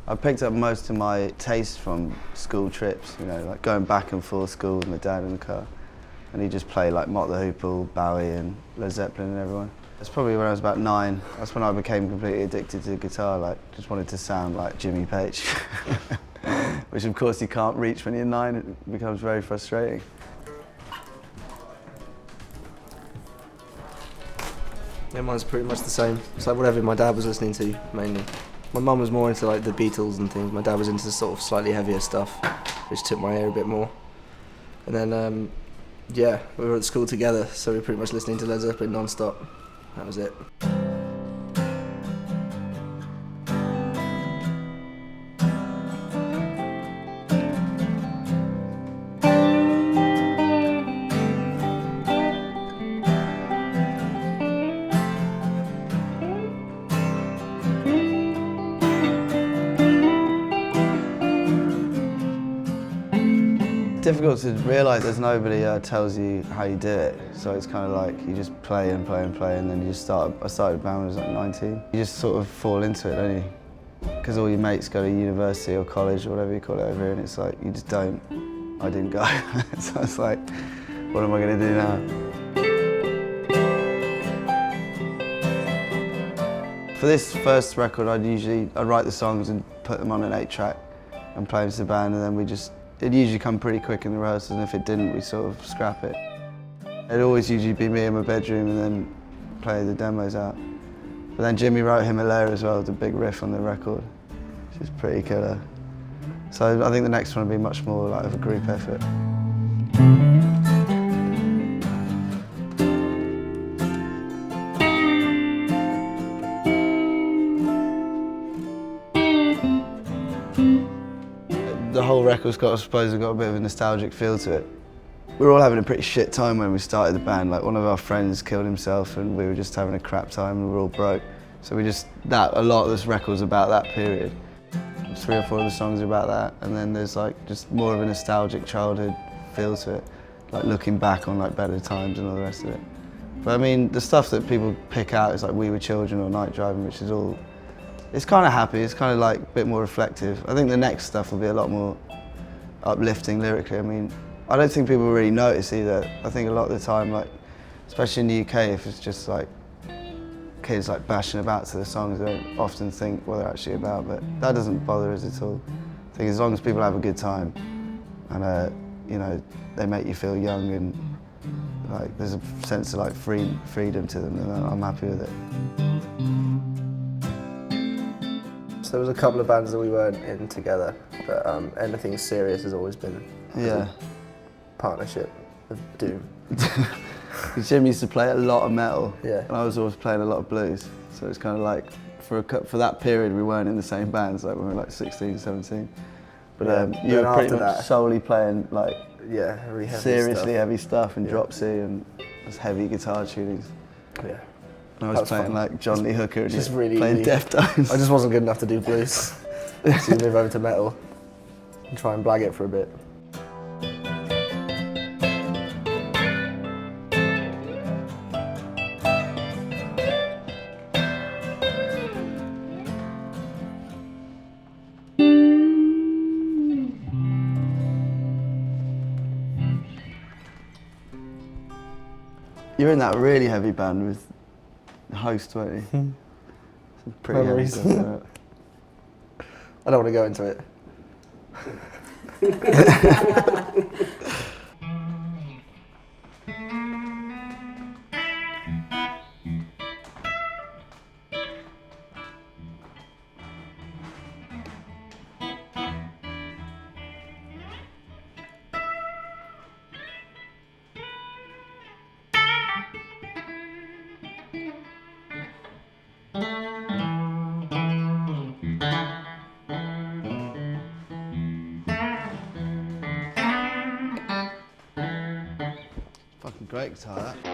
I picked up most of my taste from school trips, you know, like going back and forth school with my dad in the car. And he just played like Mott the Hoople, Bowie and Led Zeppelin and everyone. That's probably when I was about 9. That's when I became completely addicted to the guitar, like just wanted to sound like Jimmy Page. Which of course you can't reach when you're 9, it becomes very frustrating. Yeah, mine's pretty much the same. It's like whatever my dad was listening to, mainly. My mum was more into like the Beatles and things. My dad was into sort of slightly heavier stuff, which took my ear a bit more. And then, yeah, we were at school together, so we were pretty much listening to Led Zeppelin non-stop. That was it. Difficult to realise there's nobody tells you how you do it, so it's kind of like you just play and play and play, and then you just start. I started a band when I was like 19. You just sort of fall into it, don't you? Because all your mates go to university or college or whatever you call it over here, and it's like you just don't. I didn't go, so it's like, what am I going to do now? For this first record, I'd write the songs and put them on an 8-track and play them to the band, and then it'd usually come pretty quick in the rehearsals, and if it didn't, we'd sort of scrap it. It'd always usually be me in my bedroom and then play the demos out. But then Jimmy wrote Himalaya as well, the big riff on the record, which is pretty killer. So I think the next one will be much more like of a group effort. The whole record's got, I suppose, got a bit of a nostalgic feel to it. We were all having a pretty shit time when we started the band. Like, one of our friends killed himself and we were just having a crap time and we were all broke. So a lot of this record's about that period. 3 or 4 of the songs are about that, and then there's like just more of a nostalgic childhood feel to it. Like looking back on like better times and all the rest of it. But I mean, the stuff that people pick out is like We Were Children or Night Driving, which is all, it's kind of happy, it's kind of like a bit more reflective. I think the next stuff will be a lot more uplifting lyrically. I mean, I don't think people really notice either. I think a lot of the time, like, especially in the UK, if it's just like kids like bashing about to the songs, they don't often think what they're actually about, but that doesn't bother us at all. I think as long as people have a good time and, you know, they make you feel young and like there's a sense of like freedom to them, then I'm happy with it. So there was a couple of bands that we weren't in together, but anything serious has always been a partnership of doom. Jim used to play a lot of metal, yeah, and I was always playing a lot of blues. So it's kind of like, for that period, we weren't in the same bands, like when we were like 16, 17. But you were pretty much solely playing like really heavy seriously heavy stuff and drop C and just heavy guitar tunings. Yeah. And I was playing fun. Like John Lee Hooker and just really playing Deftones. I just wasn't good enough to do blues. So you move over to metal and try and blag it for a bit. You were in that really heavy band with the host, weren't you? Some pretty Memories. heavy stuff. I don't want to go into it. Fucking great guitar, that.